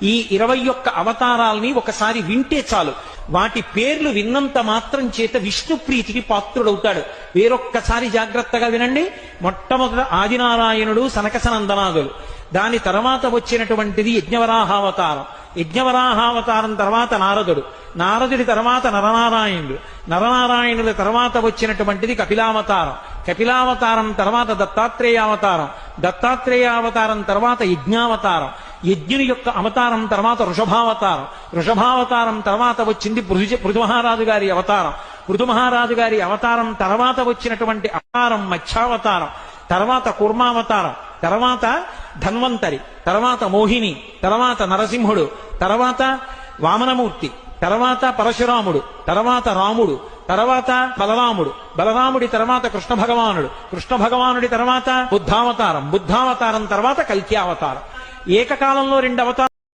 ఈ 21 అవతారాల్ని ఒకసారి వింటే చాలు, వాటి పేర్లు విన్నంత మాత్రం చేత విష్ణు ప్రీతికి పాత్రుడవుతాడు. వేరొక్కసారి జాగ్రత్తగా వినండి. మొట్టమొదట ఆదినారాయణుడు, సనకసనందనాదులు. దాని తర్వాత వచ్చినటువంటిది యజ్ఞవరాహావతారం. యజ్ఞవరాహావతారం తర్వాత నారదుడు. నారదుడి తర్వాత నరనారాయణుడు. నరనారాయణుల తర్వాత వచ్చినటువంటిది కపిలావతారం. కపిలావతారం తర్వాత దత్తాత్రేయావతారం. దత్తాత్రేయావతారం తర్వాత యజ్ఞావతారం. యజ్ఞుని యొక్క అవతారం తర్వాత వృషభావతారం. వృషభావతారం తర్వాత వచ్చింది పృథుమహారాజు గారి అవతారం. పృథుమహారాజు గారి అవతారం తర్వాత వచ్చినటువంటి అవతారం మత్స్యావతారం. తర్వాత కూర్మావతారం. తర్వాత ధన్వంతరి. తర్వాత మోహిని. తర్వాత నరసింహుడు. తర్వాత వామనమూర్తి. తర్వాత పరశురాముడు. తర్వాత రాముడు. తర్వాత బలరాముడు. బలరాముడి తర్వాత కృష్ణ భగవానుడు. కృష్ణ భగవానుడి తర్వాత బుద్ధావతారం. బుద్ధావతారం తర్వాత కల్కి అవతారం. ఏకకాలంలో 2 అవతారం